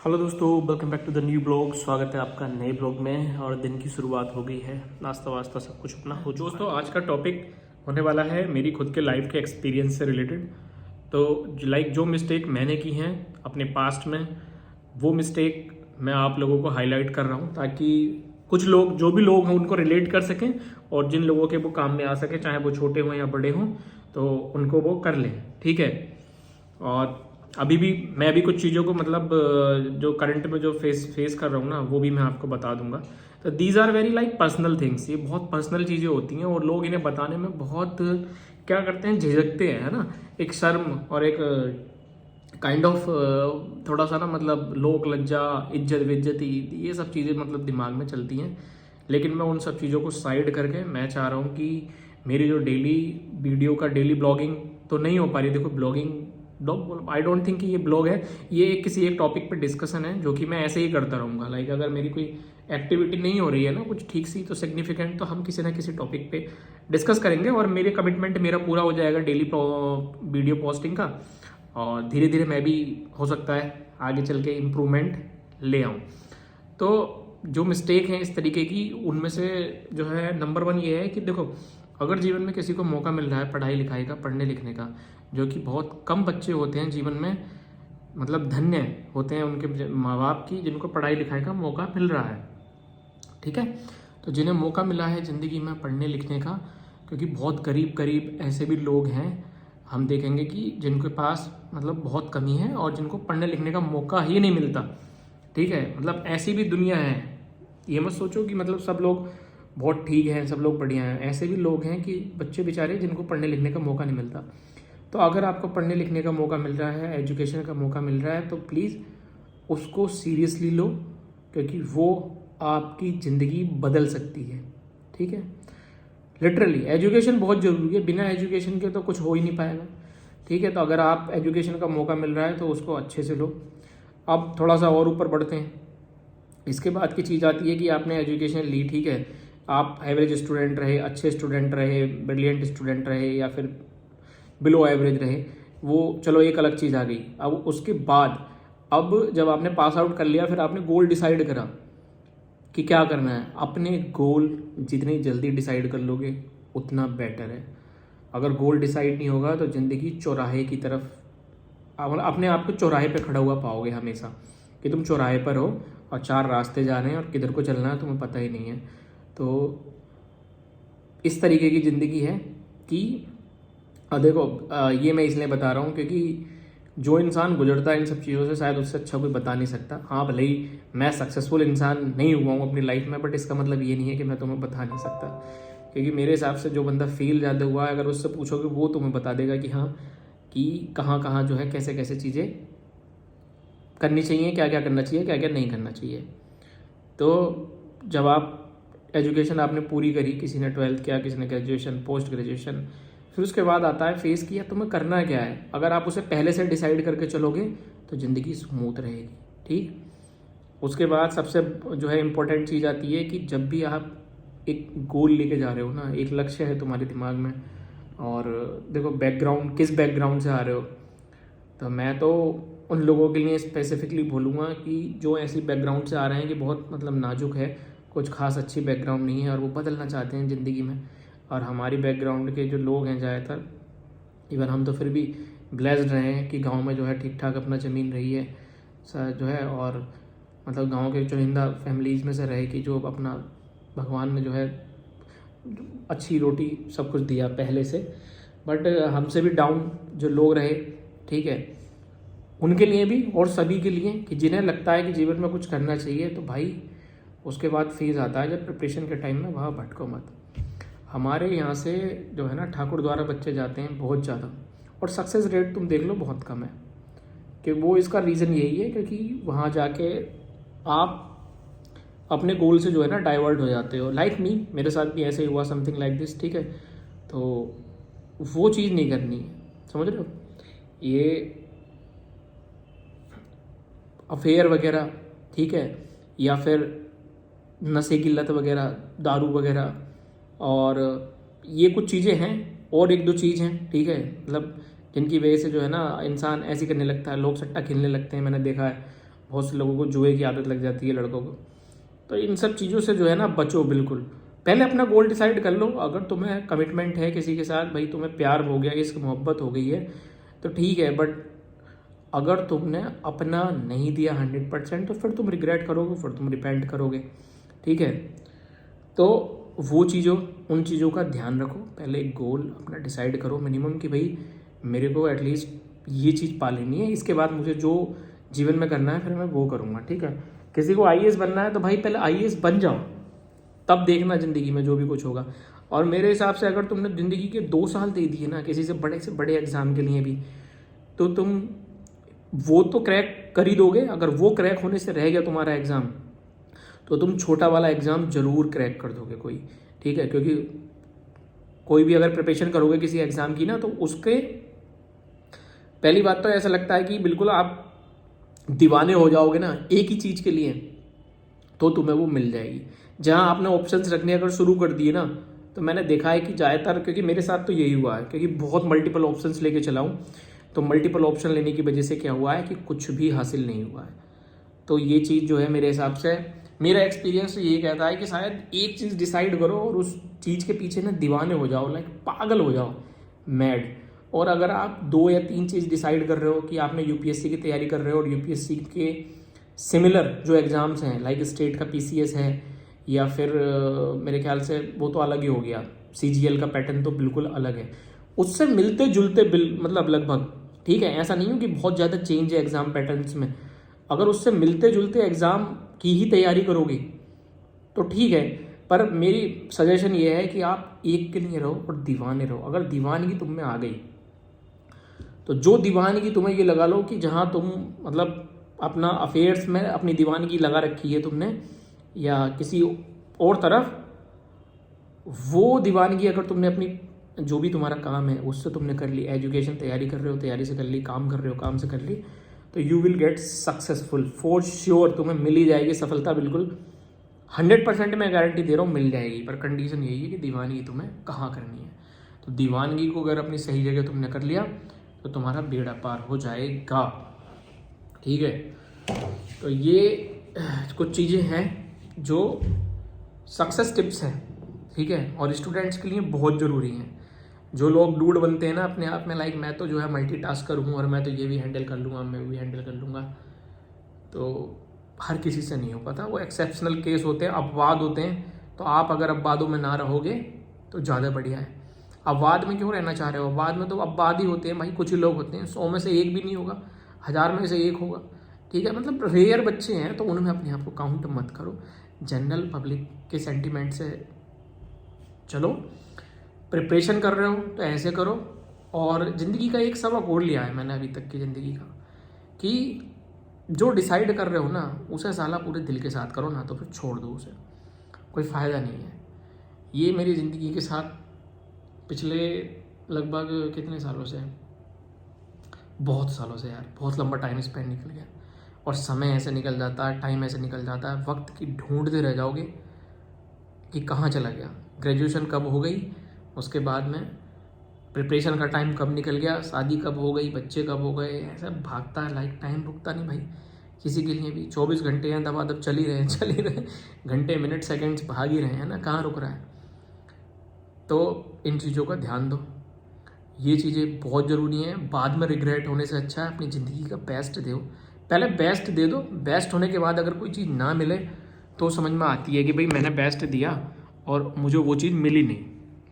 Hello दोस्तों, welcome back to the new blog. स्वागत है आपका नए ब्लॉग में। और दिन की शुरुआत हो गई है, नाश्ता वास्ता सब कुछ अपना हो चुका है। दोस्तों आज का टॉपिक होने वाला है मेरी खुद के लाइफ के एक्सपीरियंस से रिलेटेड। तो जो मिस्टेक मैंने की हैं अपने पास्ट में, वो मिस्टेक मैं आप लोगों को हाईलाइट कर रहा हूँ ताकि कुछ लोग, जो भी लोग हैं, उनको रिलेट कर सकें और जिन लोगों के वो काम में आ सके, चाहे वो छोटे हों या बड़े हों, तो उनको वो कर लें। ठीक है। और अभी भी मैं भी कुछ चीज़ों को जो करंट में जो फेस कर रहा हूँ ना, वो भी मैं आपको बता दूंगा। तो these are very like personal things. ये बहुत पर्सनल चीज़ें होती हैं और लोग इन्हें बताने में बहुत क्या करते हैं, झिझकते हैं, है ना। एक शर्म और एक काइंड ऑफ थोड़ा सा ना, लोक लज्जा, इज्जत विज्जती, ये सब चीज़ें दिमाग में चलती हैं। लेकिन मैं उन सब चीज़ों को साइड करके मैं चाह रहा हूँ कि मेरी जो डेली वीडियो का डेली ब्लॉगिंग तो नहीं हो पा रही। देखो, ब्लॉग आई डोंट थिंक कि ये ब्लॉग है, ये किसी एक टॉपिक पे डिस्कशन है जो कि मैं ऐसे ही करता रहूँगा। लाइक अगर मेरी कोई एक्टिविटी नहीं हो रही है ना कुछ ठीक सी, तो सिग्निफिकेंट, तो हम किसी ना किसी टॉपिक पे डिस्कस करेंगे और मेरे कमिटमेंट मेरा पूरा हो जाएगा डेली वीडियो पोस्टिंग का। और धीरे धीरे मैं भी हो सकता है आगे चल के इम्प्रूवमेंट ले आऊँ। तो जो मिस्टेक हैं इस तरीके की, उनमें से जो है नंबर 1 ये है कि देखो, अगर जीवन में किसी को मौका मिल रहा है पढ़ाई लिखाई का, पढ़ने लिखने का, जो कि बहुत कम बच्चे होते हैं जीवन में, धन्य होते हैं उनके माँ बाप की जिनको पढ़ाई लिखाई का मौका मिल रहा है। ठीक है। तो जिन्हें मौका मिला है ज़िंदगी में पढ़ने लिखने का, क्योंकि बहुत करीब करीब ऐसे भी लोग हैं हम देखेंगे कि जिनके पास बहुत कमी है और जिनको पढ़ने लिखने का मौका ही नहीं मिलता। ठीक है। ऐसी भी दुनिया है। ये मत सोचो कि सब लोग बहुत ठीक हैं, सब लोग बढ़िया हैं। ऐसे भी लोग हैं कि बच्चे बेचारे जिनको पढ़ने लिखने का मौका नहीं मिलता। तो अगर आपको पढ़ने लिखने का मौका मिल रहा है, एजुकेशन का मौका मिल रहा है, तो प्लीज़ उसको सीरियसली लो, क्योंकि वो आपकी ज़िंदगी बदल सकती है। ठीक है। लिटरली एजुकेशन बहुत ज़रूरी है, बिना एजुकेशन के तो कुछ हो ही नहीं पाएगा। ठीक है। तो अगर आप एजुकेशन का मौका मिल रहा है तो उसको अच्छे से लो। अब थोड़ा सा और ऊपर बढ़ते हैं। इसके बाद की चीज़ आती है कि आपने एजुकेशन ली, ठीक है, आप एवरेज स्टूडेंट रहे, अच्छे स्टूडेंट रहे, ब्रिलियंट स्टूडेंट रहे, या फिर बिलो एवरेज रहे, वो चलो एक अलग चीज़ आ गई। अब उसके बाद, अब जब आपने पास आउट कर लिया, फिर आपने गोल डिसाइड करा कि क्या करना है। अपने गोल जितनी जल्दी डिसाइड कर लोगे उतना बेटर है। अगर गोल डिसाइड नहीं होगा तो ज़िंदगी चौराहे की तरफ, अपने आप को चौराहे पे खड़ा हुआ पाओगे हमेशा, कि तुम चौराहे पर हो और 4 रास्ते जा रहे हैं और किधर को चलना है तुम्हें पता ही नहीं है। तो इस तरीके की ज़िंदगी है कि देखो, ये मैं इसलिए बता रहा हूँ क्योंकि जो इंसान गुजरता है इन सब चीज़ों से, शायद उससे अच्छा कोई बता नहीं सकता। हाँ, भले ही मैं सक्सेसफुल इंसान नहीं हुआ हूँ अपनी लाइफ में, बट इसका मतलब ये नहीं है कि मैं तुम्हें बता नहीं सकता। क्योंकि मेरे हिसाब से जो बंदा फेल ज़्यादा हुआ है, अगर उससे पूछोगे वो तुम्हें बता देगा कि हाँ, कि कहाँ कहाँ जो है कैसे कैसे चीज़ें करनी चाहिए, क्या क्या करना चाहिए, क्या क्या नहीं करना चाहिए। तो जब आप एजुकेशन आपने पूरी करी, किसी ने 12th किया, किसी ने ग्रेजुएशन, पोस्ट ग्रेजुएशन, फिर उसके बाद आता है फेस किया, तुम्हें करना क्या है। अगर आप उसे पहले से डिसाइड करके चलोगे तो ज़िंदगी स्मूथ रहेगी। ठीक। उसके बाद सबसे जो है इम्पोर्टेंट चीज़ आती है कि जब भी आप एक गोल लेके जा रहे हो ना, एक लक्ष्य है तुम्हारे दिमाग में, और देखो बैकग्राउंड, किस बैकग्राउंड से आ रहे हो, तो मैं तो उन लोगों के लिए स्पेसिफिकली बोलूँगा कि जो ऐसी बैकग्राउंड से आ रहे हैं कि बहुत नाजुक है, कुछ खास अच्छी बैकग्राउंड नहीं है और वो बदलना चाहते हैं ज़िंदगी में। और हमारी बैकग्राउंड के जो लोग हैं ज़्यादातर, इवन हम तो फिर भी ब्लेस्ड रहे हैं कि गांव में जो है ठीक ठाक अपना ज़मीन रही है जो है, और गांव के चुनिंदा फैमिलीज में से रहे कि जो अपना भगवान ने जो है अच्छी रोटी सब कुछ दिया पहले से। बट हमसे भी डाउन जो लोग रहे, ठीक है, उनके लिए भी और सभी के लिए कि जिन्हें लगता है कि जीवन में कुछ करना चाहिए, तो भाई उसके बाद फेज़ आता है जब प्रिपरेशन के टाइम में, वहाँ भटको मत। हमारे यहाँ से जो है ना ठाकुर द्वारा बच्चे जाते हैं बहुत ज़्यादा, और सक्सेस रेट तुम देख लो बहुत कम है। कि वो इसका रीज़न यही है क्योंकि वहाँ जाके आप अपने गोल से जो है ना डाइवर्ट हो जाते हो। लाइक मी, मेरे साथ भी ऐसे ही हुआ, समथिंग लाइक दिस। ठीक है। तो वो चीज़ नहीं करनी है, समझ रहे हो। ये अफेयर वगैरह, ठीक है, या फिर नशे की लत वगैरह, दारू वगैरह, और ये कुछ चीज़ें हैं, और एक दो चीज़ हैं, ठीक है, जिनकी वजह से जो है ना इंसान ऐसी करने लगता है। लोग सट्टा खेलने लगते हैं, मैंने देखा है, बहुत से लोगों को जुए की आदत लग जाती है, लड़कों को। तो इन सब चीज़ों से जो है ना बचो बिल्कुल। पहले अपना गोल डिसाइड कर लो। अगर तुम्हें कमिटमेंट है किसी के साथ, भाई तुम्हें प्यार हो गया, इसकी मोहब्बत हो गई है तो ठीक है, बट अगर तुमने अपना नहीं दिया 100% तो फिर तुम रिग्रेट करोगे, फिर तुम रिपेंट करोगे, ठीक है। तो वो चीज़ों, उन चीज़ों का ध्यान रखो। पहले एक गोल अपना डिसाइड करो मिनिमम कि भाई मेरे को एटलीस्ट ये चीज़ पा लेनी है, इसके बाद मुझे जो जीवन में करना है फिर मैं वो करूँगा, ठीक है। किसी को IAS बनना है तो भाई पहले IAS बन जाओ, तब देखना ज़िंदगी में जो भी कुछ होगा। और मेरे हिसाब से अगर तुमने ज़िंदगी के 2 साल दे दिए ना किसी से बड़े एग्ज़ाम के लिए भी, तो तुम वो तो क्रैक कर ही दोगे। अगर वो क्रैक होने से रह गया तुम्हारा एग्ज़ाम, तो तुम छोटा वाला एग्ज़ाम ज़रूर क्रैक कर दोगे कोई, ठीक है। क्योंकि कोई भी अगर प्रिपरेशन करोगे किसी एग्ज़ाम की ना, तो उसके पहली बात तो ऐसा लगता है कि बिल्कुल आप दीवाने हो जाओगे ना एक ही चीज़ के लिए, तो तुम्हें वो मिल जाएगी। जहाँ आपने ऑप्शंस रखने अगर शुरू कर दिए ना, तो मैंने देखा है कि ज़्यादातर, क्योंकि मेरे साथ तो यही हुआ है, क्योंकि बहुत मल्टीपल ऑप्शंस लेके चला हूँ, तो मल्टीपल ऑप्शन लेने की वजह से क्या हुआ है कि कुछ भी हासिल नहीं हुआ है। तो ये चीज़ जो है मेरे हिसाब से, मेरा एक्सपीरियंस ये कहता है कि शायद एक चीज़ डिसाइड करो और उस चीज़ के पीछे ना दीवाने हो जाओ, लाइक पागल हो जाओ, मैड। और अगर आप 2 या 3 चीज़ डिसाइड कर रहे हो कि आपने UPSC की तैयारी कर रहे हो और UPSC के सिमिलर जो एग्ज़ाम्स हैं, लाइक स्टेट का PCS है, या फिर मेरे ख्याल से वो तो अलग ही हो गया, CGL का पैटर्न तो बिल्कुल अलग है, उससे मिलते जुलते मतलब लगभग, ठीक है। ऐसा नहीं हो कि बहुत ज़्यादा चेंज है एग्ज़ाम पैटर्न्स में। अगर उससे मिलते जुलते एग्ज़ाम की ही तैयारी करोगे तो ठीक है, पर मेरी सजेशन ये है कि आप एक के लिए रहो और दीवाने रहो। अगर दीवानगी तुम में आ गई, तो जो दीवानगी तुम्हें ये लगा लो कि जहाँ तुम मतलब अपना अफेयर्स में अपनी दीवानगी लगा रखी है तुमने, या किसी और तरफ, वो दीवानगी अगर तुमने अपनी जो भी तुम्हारा काम है उससे तुमने कर ली, एजुकेशन तैयारी कर रहे हो, तैयारी से कर ली, काम कर रहे हो, काम से कर ली, तो you will get successful for sure. तुम्हें मिल ही जाएगी सफलता, बिल्कुल 100% मैं गारंटी दे रहा हूँ मिल जाएगी। पर कंडीशन यही है कि दीवानगी तुम्हें कहाँ करनी है। तो दीवानगी को अगर अपनी सही जगह तुमने कर लिया तो तुम्हारा बेड़ा पार हो जाएगा, ठीक है। तो ये कुछ चीज़ें हैं जो सक्सेस टिप्स हैं, ठीक है, और स्टूडेंट्स के लिए बहुत ज़रूरी हैं। जो लोग डूड बनते हैं ना अपने आप में, लाइक मैं तो जो है मल्टीटास्कर हूँ और मैं तो ये भी हैंडल कर लूँगा, मैं भी हैंडल कर लूँगा, तो हर किसी से नहीं हो पाता। वो एक्सेप्शनल केस होते हैं, अपवाद होते हैं। तो आप अगर अपवादों में ना रहोगे तो ज़्यादा बढ़िया है। अपवाद में क्यों रहना चाह रहे हो? अपवाद में तो अपवाद ही होते हैं भाई, कुछ ही लोग होते हैं, 100 में से एक भी नहीं होगा, 1000 में से एक होगा, ठीक है। मतलब रेयर बच्चे हैं, तो उनमें अपने आप को काउंट मत करो। जनरल पब्लिक के सेंटिमेंट से चलो। प्रिपरेशन कर रहे हो तो ऐसे करो। और ज़िंदगी का एक सबक और लिया है मैंने अभी तक की ज़िंदगी का, कि जो डिसाइड कर रहे हो ना उसे साला पूरे दिल के साथ करो, ना तो फिर छोड़ दो उसे, कोई फ़ायदा नहीं है। ये मेरी ज़िंदगी के साथ पिछले लगभग कितने सालों से, बहुत सालों से यार, बहुत लंबा टाइम स्पेंड निकल गया। और समय ऐसे निकल जाता है, टाइम ऐसे निकल जाता है, वक्त की ढूंढते रह जाओगे कि कहाँ चला गया। ग्रेजुएशन कब हो गई, उसके बाद में प्रिपरेशन का टाइम कब निकल गया, शादी कब हो गई, बच्चे कब हो गए, ऐसा भागता है लाइक, टाइम रुकता नहीं भाई किसी के लिए भी। 24 घंटे हैं दबादब चल ही रहे घंटे मिनट सेकंड्स भाग ही रहे हैं ना, कहाँ रुक रहा है। तो इन चीज़ों का ध्यान दो, ये चीज़ें बहुत ज़रूरी हैं। बाद में रिग्रेट होने से अच्छा है अपनी ज़िंदगी का बेस्ट दो, पहले बेस्ट दे दो। बेस्ट होने के बाद अगर कोई चीज़ ना मिले तो समझ में आती है कि भाई मैंने बेस्ट दिया और मुझे वो चीज़ मिली नहीं,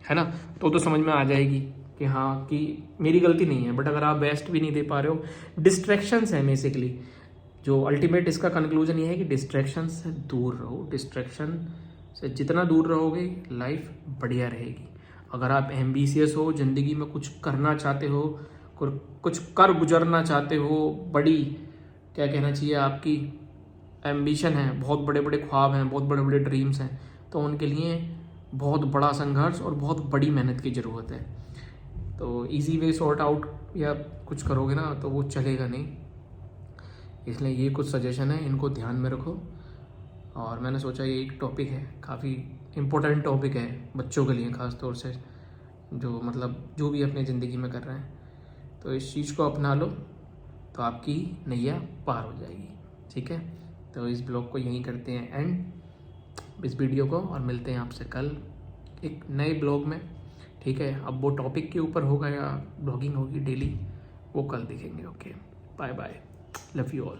है ना, तो समझ में आ जाएगी कि हाँ कि मेरी गलती नहीं है। बट अगर आप बेस्ट भी नहीं दे पा रहे हो, डिस्ट्रैक्शंस हैं बेसिकली, जो अल्टीमेट इसका कंक्लूजन ये है कि डिस्ट्रैक्शन से दूर रहो। डिस्ट्रैक्शन से जितना दूर रहोगे लाइफ बढ़िया रहेगी। अगर आप एम्बिशियस हो, ज़िंदगी में कुछ करना चाहते हो, कुछ कर गुजरना चाहते हो, बड़ी क्या कहना चाहिए, आपकी एम्बिशन है, बहुत बड़े बड़े ख्वाब हैं, बहुत बड़े बड़े ड्रीम्स हैं, तो उनके लिए बहुत बड़ा संघर्ष और बहुत बड़ी मेहनत की ज़रूरत है। तो इजी वे सॉर्ट आउट या कुछ करोगे ना तो वो चलेगा नहीं। इसलिए ये कुछ सजेशन है, इनको ध्यान में रखो। और मैंने सोचा ये एक टॉपिक है, काफ़ी इम्पोर्टेंट टॉपिक है बच्चों के लिए ख़ास तौर से, जो मतलब जो भी अपनी ज़िंदगी में कर रहे हैं। तो इस चीज़ को अपना लो तो आपकी नैया पार हो जाएगी। ठीक है, तो इस ब्लॉग को यहीं करते हैं एंड इस वीडियो को, और मिलते हैं आपसे कल एक नए ब्लॉग में। ठीक है, अब वो टॉपिक के ऊपर होगा या ब्लॉगिंग होगी डेली, वो कल देखेंगे। Okay, bye bye, love you all.